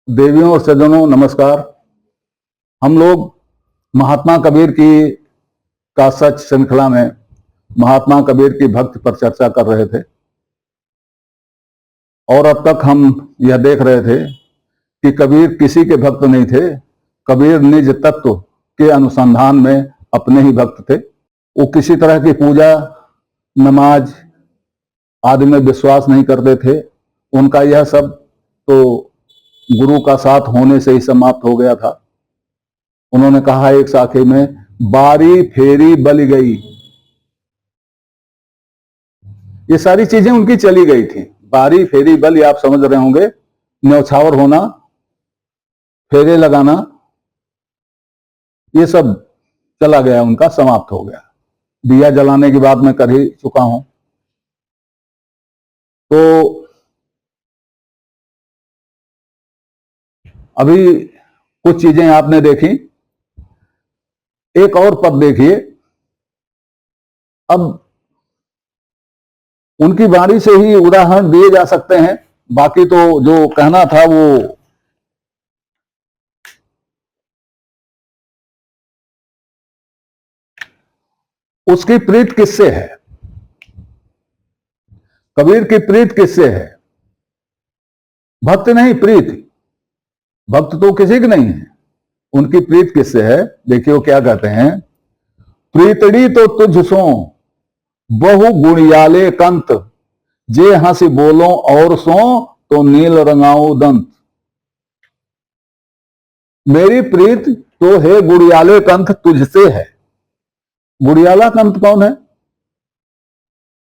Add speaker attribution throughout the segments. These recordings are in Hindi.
Speaker 1: देवियों और सज्जनों नमस्कार। हम लोग महात्मा कबीर की का सच श्रृंखला में महात्मा कबीर की भक्ति पर चर्चा कर रहे थे और अब तक हम यह देख रहे थे कि कबीर किसी के भक्त नहीं थे। कबीर निज तत्व के अनुसंधान में अपने ही भक्त थे। वो किसी तरह की पूजा नमाज आदि में विश्वास नहीं करते थे। उनका यह सब तो गुरु का साथ होने से ही समाप्त हो गया था। उन्होंने कहा एक साखी में, बारी फेरी बली गई। ये सारी चीजें उनकी चली गई थी। बारी फेरी बल, आप समझ रहे होंगे, न्यौछावर होना, फेरे लगाना, ये सब चला गया, उनका समाप्त हो गया। दिया जलाने की बात मैं कर ही चुका हूं। तो अभी कुछ चीजें आपने देखी, एक और पद देखिए। अब उनकी वाणी से ही उदाहरण दिए जा सकते हैं, बाकी तो जो कहना था वो उसकी प्रीत किससे है, कबीर की प्रीत किससे है? भक्त नहीं, प्रीत। भक्त तो किसी की नहीं है, उनकी प्रीत किससे है? देखिए वो क्या कहते हैं, प्रीतड़ी तो तुझ सो बहु गुणियाले कंत, जे हंसी बोलो और सो तो नील रंगाऊ दंत। मेरी प्रीत तो है गुड़ियाले कंत तुझसे है। गुड़ियाला कंत कौन है?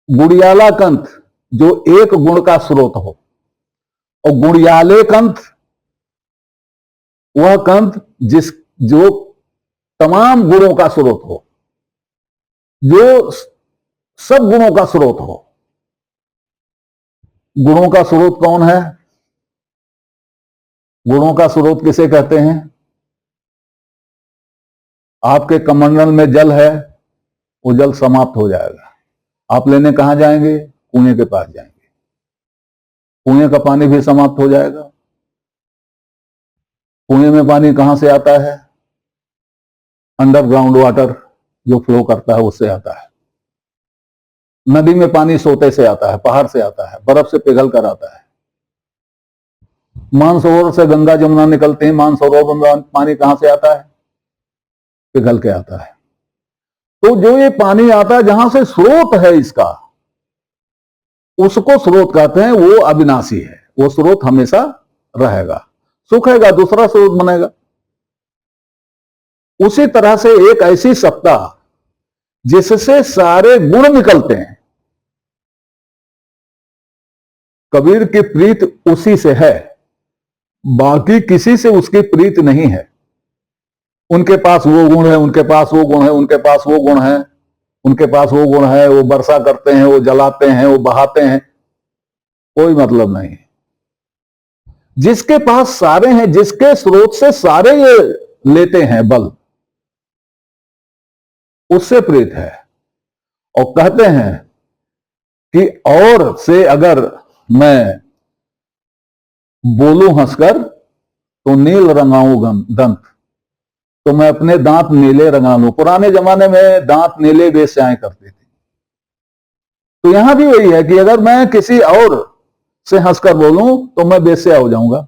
Speaker 1: गुड़ियाला कंत जो एक गुण का स्रोत हो, और गुड़ियाले कंत वह कंत जो तमाम गुणों का स्रोत हो, जो सब गुणों का स्रोत हो। गुणों का स्रोत कौन है? गुणों का स्रोत किसे कहते हैं? आपके कमंडल में जल है, वो जल समाप्त हो जाएगा, आप लेने कहां जाएंगे? कुएं के पास जाएंगे, कुएं का पानी भी समाप्त हो जाएगा। कुएं में पानी कहां से आता है? अंडरग्राउंड वाटर जो फ्लो करता है उससे आता है। नदी में पानी सोते से आता है, पहाड़ से आता है, बर्फ से पिघल कर आता है। मानसरोवर से गंगा जमुना निकलते हैं, मानसरोवर में पानी कहां से आता है? पिघल के आता है। तो जो ये पानी आता है जहां से स्रोत है इसका, उसको स्रोत कहते हैं। वो अविनाशी है, वो स्रोत हमेशा रहेगा, सूखेगा दूसरा स्रोत बनेगा। उसी तरह से एक ऐसी सत्ता जिससे सारे गुण निकलते हैं, कबीर की प्रीत उसी से है, बाकी किसी से उसकी प्रीत नहीं है। उनके पास वो गुण है, उनके पास वो गुण है, उनके पास वो गुण है, उनके पास वो गुण है, वो वर्षा करते हैं, वो जलाते हैं, वो बहाते हैं, कोई मतलब नहीं। जिसके पास सारे हैं, जिसके स्रोत से सारे ये लेते हैं बल, उससे प्रीत है। और कहते हैं कि और से अगर मैं बोलूं हंसकर तो नील रंगाऊं दंत, तो मैं अपने दांत नीले रंगा लूं। पुराने जमाने में दांत नीले वेश्याएं करती थी। तो यहां भी वही है कि अगर मैं किसी और से हंसकर बोलूं तो मैं वेश्या हो जाऊंगा।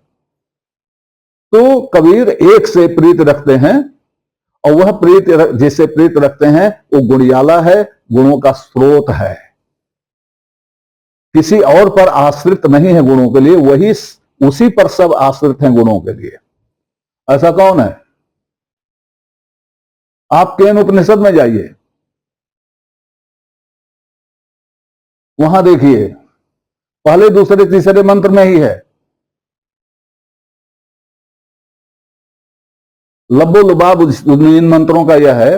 Speaker 1: तो कबीर एक से प्रीत रखते हैं, और वह प्रीत जिससे प्रीत रखते हैं वो गुणियाला है, गुणों का स्रोत है, किसी और पर आश्रित नहीं है गुणों के लिए। वही उसी पर सब आश्रित हैं गुणों के लिए। ऐसा कौन है? आप केन उपनिषद में जाइए, वहां देखिए, पहले दूसरे तीसरे मंत्र में ही है, लब्बो लुबाब इन मंत्रों का यह है,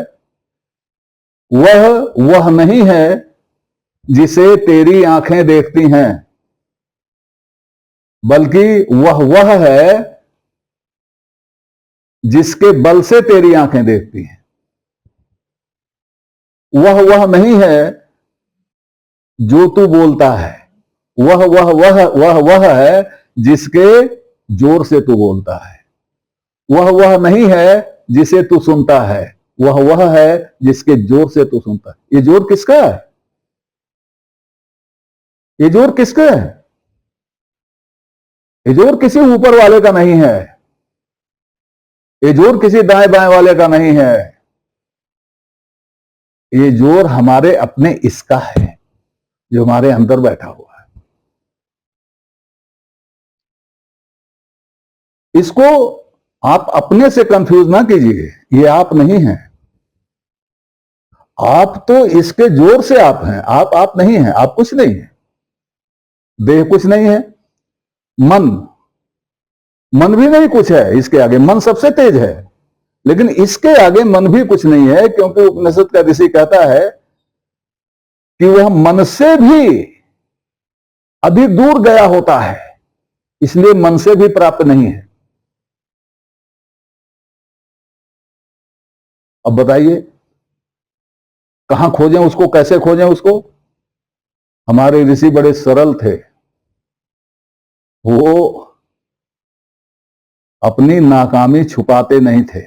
Speaker 1: वह नहीं है जिसे तेरी आंखें देखती हैं, बल्कि वह है जिसके बल से तेरी आंखें देखती हैं। वह नहीं है जो तू बोलता है, वह है जिसके जोर से तू बोलता है। वह नहीं है जिसे तू सुनता है, वह है जिसके जोर से तू सुनता है। ये जोर किसका है? ये जोर किसका है? ये जोर किसी ऊपर वाले का नहीं है, ये जोर किसी दाएं बाएं वाले का नहीं है, ये जोर हमारे अपने इसका है जो हमारे अंदर बैठा हुआ है। इसको आप अपने से कंफ्यूज ना कीजिए, ये आप नहीं हैं। आप तो इसके जोर से आप हैं, आप नहीं हैं, आप कुछ नहीं है। देह कुछ नहीं है, मन भी नहीं कुछ है इसके आगे। मन सबसे तेज है, लेकिन इसके आगे मन भी कुछ नहीं है, क्योंकि उपनिषद का ऋषि कहता है कि वह मन से भी अधिक दूर गया होता है, इसलिए मन से भी प्राप्त नहीं है। अब बताइए कहां खोजें उसको, कैसे खोजें उसको? हमारे ऋषि बड़े सरल थे, वो अपनी नाकामी छुपाते नहीं थे,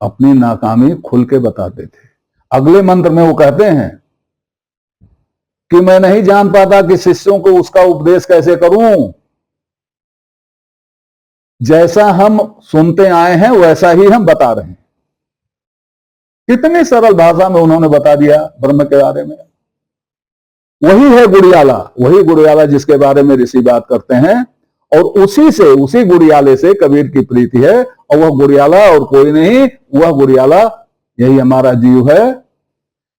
Speaker 1: अपनी नाकामी खुल के बताते थे। अगले मंत्र में वो कहते हैं कि मैं नहीं जान पाता कि शिष्यों को उसका उपदेश कैसे करूं, जैसा हम सुनते आए हैं वैसा ही हम बता रहे हैं। कितनी सरल भाषा में उन्होंने बता दिया ब्रह्म के बारे में। वही है गुड़ियाला, वही गुड़ियाला जिसके बारे में ऋषि बात करते हैं, और उसी गुड़ियाले से कबीर की प्रीति है। और वह गुड़ियाला और कोई नहीं, वह गुड़ियाला यही हमारा जीव है।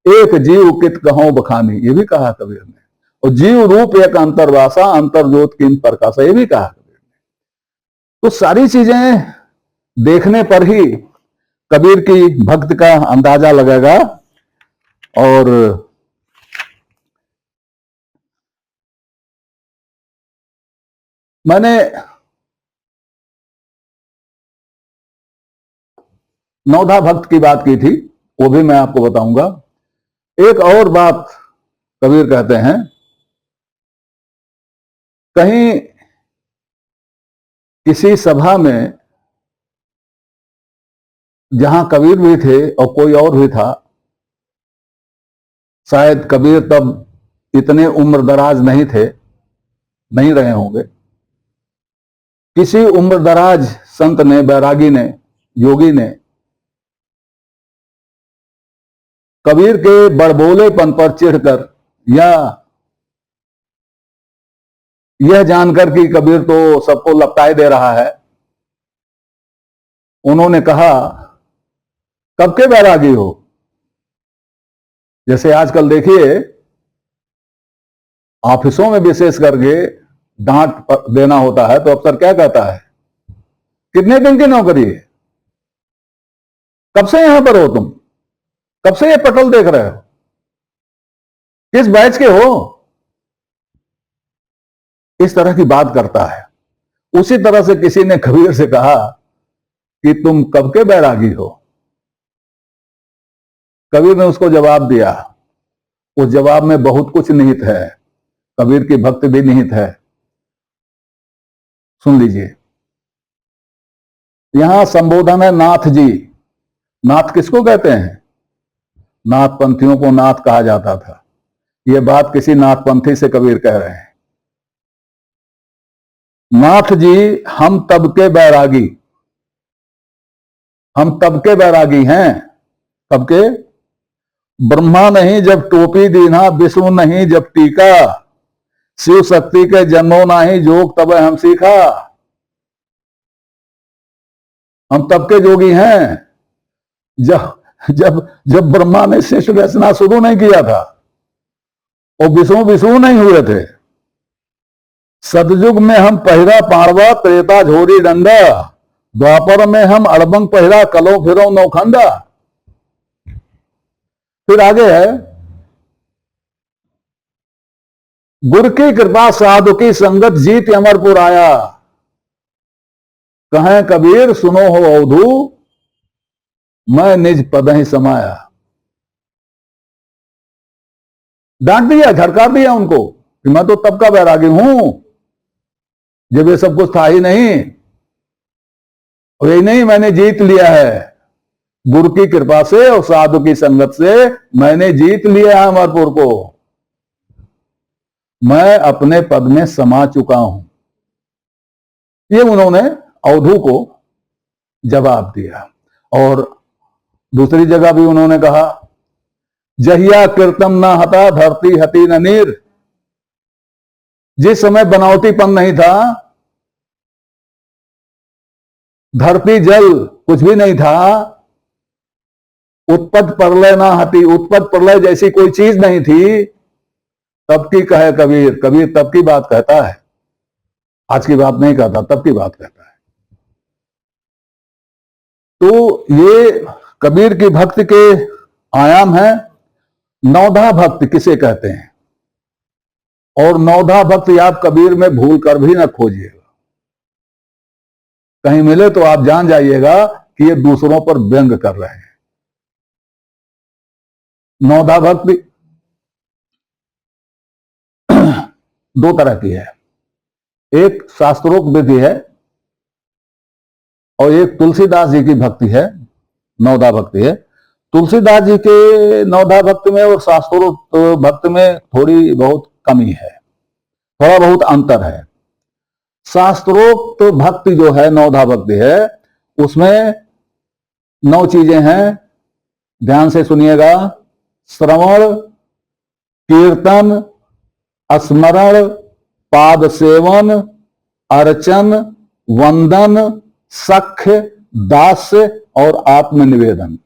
Speaker 1: एक जीव कित कहो बखानी, ये भी कहा कबीर ने। और जीव रूप एक अंतर्वासा, अंतर्ज्योत किन प्रकाशा, ये भी कहा कबीर ने। तो सारी चीजें देखने पर ही कबीर की भक्त का अंदाजा लगेगा। और मैंने नौधा भक्त की बात की थी, वो भी मैं आपको बताऊंगा। एक और बात कबीर कहते हैं, कहीं किसी सभा में जहां कबीर भी थे और कोई और भी था, शायद कबीर तब इतने उम्र दराज नहीं थे, नहीं रहे होंगे। किसी उम्र दराज संत ने, बैरागी ने, योगी ने कबीर के बड़बोलेपन पर चिढ़कर, या यह जानकर कि कबीर तो सबको लपटाए दे रहा है, उन्होंने कहा कब के बैरागी हो? जैसे आजकल देखिए ऑफिसों में विशेष करके डांट देना होता है, तो अफसर क्या कहता है, कितने दिन की नौकरी है, कब से यहां पर हो तुम, कब से ये पटल देख रहे हो, किस बैच के हो? इस तरह की बात करता है। उसी तरह से किसी ने कबीर से कहा कि तुम कब के बैरागी हो? कबीर ने उसको जवाब दिया, उस जवाब में बहुत कुछ निहित है, कबीर की भक्ति भी निहित है। सुन लीजिए, यहां संबोधन है नाथ जी। नाथ किसको कहते हैं? नाथ पंथियों को नाथ कहा जाता था। यह बात किसी नाथपंथी से कबीर कह रहे हैं। नाथ जी, हम तब के बैरागी, हम तब के बैरागी हैं। तब के? ब्रह्मा नहीं जब टोपी दीना, विष्णु नहीं जब टीका, शिव शक्ति के जन्मों नाही जोग तब हम सीखा। हम तब के जोगी हैं जब जब जब ब्रह्मा ने शिष्य रचना शुरू नहीं किया था, और विष्णु नहीं हुए थे। सतयुग में हम पहिरा पाड़वा, त्रेता झोरी डंडा, द्वापर में हम अड़बंग पहिरा, कलो फिरो नौखंडा। फिर आगे है, गुर की कृपा साधु की संगत जीत अमरपुर आया, कहें कबीर सुनो हो अवधू, मैं निज पद ही समाया। डांट दिया, झड़कार दिया उनको कि मैं तो तब का बैरागी हूं, जब ये सब कुछ था ही नहीं, और यही नहीं, मैंने जीत लिया है गुरु की कृपा से और साधु की संगत से, मैंने जीत लिया है अमरपुर को, मैं अपने पद में समा चुका हूं। ये उन्होंने अवधू को जवाब दिया। और दूसरी जगह भी उन्होंने कहा, जहिया कीर्तन न हता धरती हती न नीर। जिस समय बनावटीपन नहीं था, धरती जल कुछ भी नहीं था, उत्पत्त प्रलय ना हती, उत्पत्त प्रलय जैसी कोई चीज नहीं थी, तब की कहे कबीर। कबीर तब की बात कहता है, आज की बात नहीं कहता, तब की बात कहता है। तो ये कबीर की भक्ति के आयाम है। नौधा भक्त किसे कहते हैं, और नौधा भक्त आप कबीर में भूल कर भी ना खोजिएगा, कहीं मिले तो आप जान जाइएगा कि ये दूसरों पर व्यंग कर रहे हैं। नौधा भक्ति दो तरह की है, एक शास्त्रोक्त विधि है और एक तुलसीदास जी की भक्ति है, नौधा भक्ति है। तुलसीदास जी के नौधा भक्ति में और शास्त्रोक्त भक्ति में थोड़ी बहुत कमी है, थोड़ा बहुत अंतर है। शास्त्रोक्त भक्ति जो है, नौधा भक्ति है, उसमें 9 चीजें हैं, ध्यान से सुनिएगा। श्रवण, कीर्तन, स्मरण, पाद सेवन, अर्चन, वंदन, सख्य, दास्य और आत्मनिवेदन।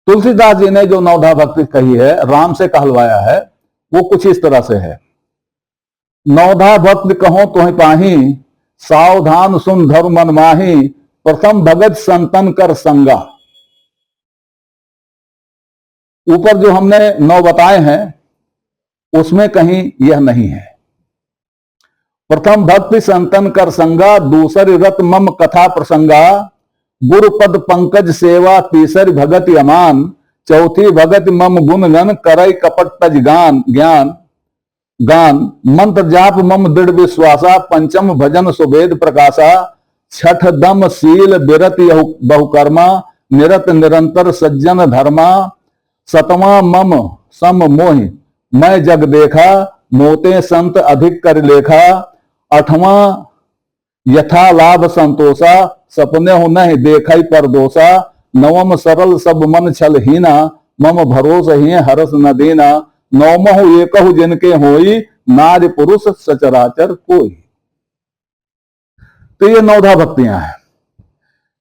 Speaker 1: तुलसीदास जी ने जो नौधा भक्ति कही है, राम से कहलवाया है, वो कुछ इस तरह से है। नौधा भक्ति कहो तुहि पाही, सावधान सुन धर्म मन माही, प्रथम भगत संतन कर संगा। ऊपर जो हमने 9 बताए हैं उसमें कहीं यह नहीं है। प्रथम भक्ति संतन कर संगा, दूसरी रत मम कथा प्रसंगा, गुरुपद पंकज सेवा, तीसरी भगत अमान, चौथी भगत मम गुण गण, करई कपट तज गान ज्ञान गान, मंत्र जाप मम दृढ़ विश्वासा, पंचम भजन सुवेद प्रकाशा, छठ दम शील बिरत बहुकर्मा, निरत निरंतर सज्जन धर्मा, सतवां मम सम मोहि मैं जग देखा, मोते संत अधिक कर लेखा, अठवां यथा लाभ संतोषा, सपने हो नहीं देखई पर दोषा, नवम सरल सब मन छल हीना, मम भरोस ही हरस न देना, नौमहु एकहु जिनके होई, नारी पुरुष सचराचर कोई। तो ये 9 भक्तियां हैं।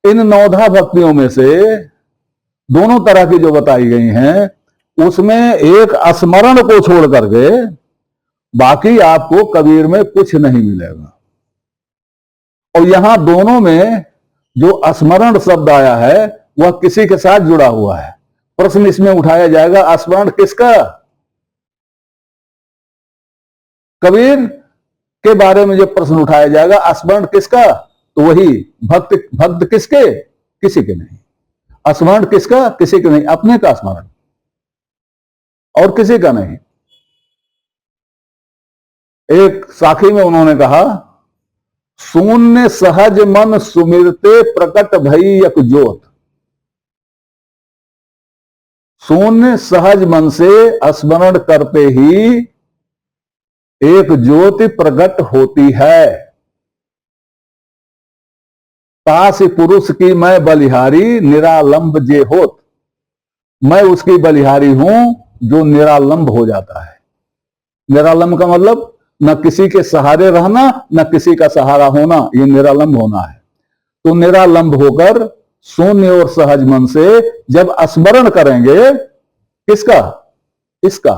Speaker 1: इन 9 भक्तियों में से दोनों तरह की जो बताई गई हैं, उसमें एक स्मरण को छोड़ करके बाकी आपको कबीर में कुछ नहीं मिलेगा। और यहां दोनों में जो स्मरण शब्द आया है वह किसी के साथ जुड़ा हुआ है। प्रश्न इसमें उठाया जाएगा, स्मरण किसका? कबीर के बारे में जो प्रश्न उठाया जाएगा, स्मरण किसका? तो वही भक्त। भक्त किसके? किसी के नहीं। स्मरण किसका? किसी के नहीं, अपने का स्मरण, और किसी का नहीं। एक साखी में उन्होंने कहा, शून्य सहज मन सुमिरते प्रकट भई यक ज्योत। शून्य सहज मन से स्मरण करते ही एक ज्योति प्रकट होती है। तास पुरुष की मैं बलिहारी, निरालंब जे होत। मैं उसकी बलिहारी हूं जो निरालंब हो जाता है। निरालंब का मतलब न किसी के सहारे रहना, न किसी का सहारा होना, ये निरालंब होना है। तो निरालंब होकर शून्य और सहज मन से जब स्मरण करेंगे, किसका? इसका,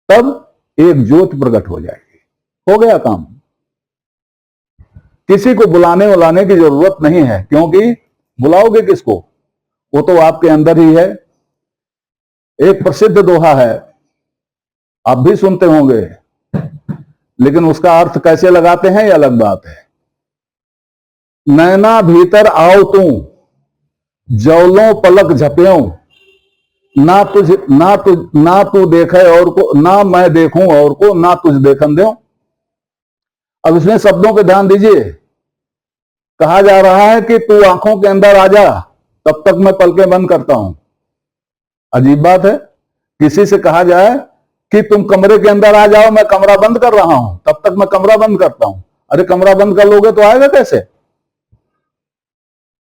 Speaker 1: तब एक ज्योति प्रकट हो जाएगी। हो गया काम। किसी को बुलाने बुलाने की जरूरत नहीं है, क्योंकि बुलाओगे किसको? वो तो आपके अंदर ही है। एक प्रसिद्ध दोहा है, आप भी सुनते होंगे, लेकिन उसका अर्थ कैसे लगाते हैं ये अलग बात है। नैना भीतर आओ तू, जौलों पलक झप्यों, ना तू देखे और को, ना मैं देखूं और को, ना तुझ देखन दो। अब इसमें शब्दों पे ध्यान दीजिए। कहा जा रहा है कि तू आंखों के अंदर आ जा, तब तक मैं पलकें बंद करता हूं। अजीब बात है, किसी से कहा जाए कि तुम कमरे के अंदर आ जाओ, मैं कमरा बंद कर रहा हूं, तब तक मैं कमरा बंद करता हूं। अरे कमरा बंद कर लोगे तो आएगा कैसे?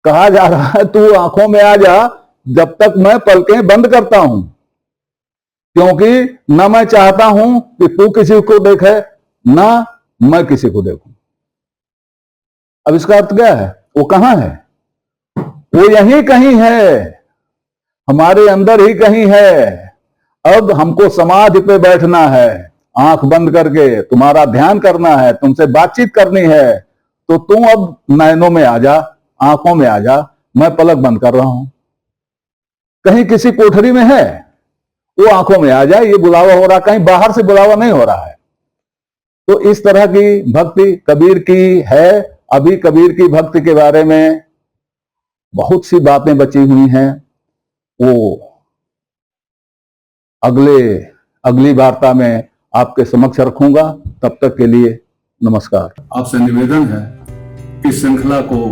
Speaker 1: कहा जा रहा है तू आंखों में आ जा जब तक मैं पलकें बंद करता हूं, क्योंकि ना मैं चाहता हूं कि तू किसी को देखे, ना मैं किसी को देखूं। अब इसका अर्थ क्या है? वो कहां है? वो यहीं कहीं है, हमारे अंदर ही कहीं है। अब हमको समाधि पे बैठना है, आंख बंद करके तुम्हारा ध्यान करना है, तुमसे बातचीत करनी है। तो तुम अब नयनों में आ जा, आंखों में आ जा, मैं पलक बंद कर रहा हूं। कहीं किसी कोठरी में है, वो आंखों में आ जाए, ये बुलावा हो रहा, कहीं बाहर से बुलावा नहीं हो रहा है। तो इस तरह की भक्ति कबीर की है। अभी कबीर की भक्ति के बारे में बहुत सी बातें बची हुई हैं, वो अगली वार्ता में आपके समक्ष रखूंगा। तब तक के लिए नमस्कार।
Speaker 2: आपसे निवेदन है कि श्रृंखला को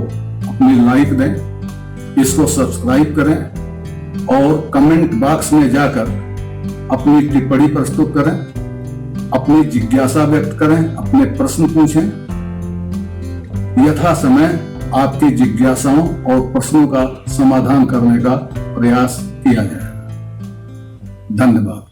Speaker 2: अपनी लाइक दें, इसको सब्सक्राइब करें और कमेंट बॉक्स में जाकर अपनी टिप्पणी प्रस्तुत करें, अपनी जिज्ञासा व्यक्त करें, अपने प्रश्न पूछें। यथा समय आपकी जिज्ञासाओं और प्रश्नों का समाधान करने का प्रयास किया जाएगा। धन्यवाद।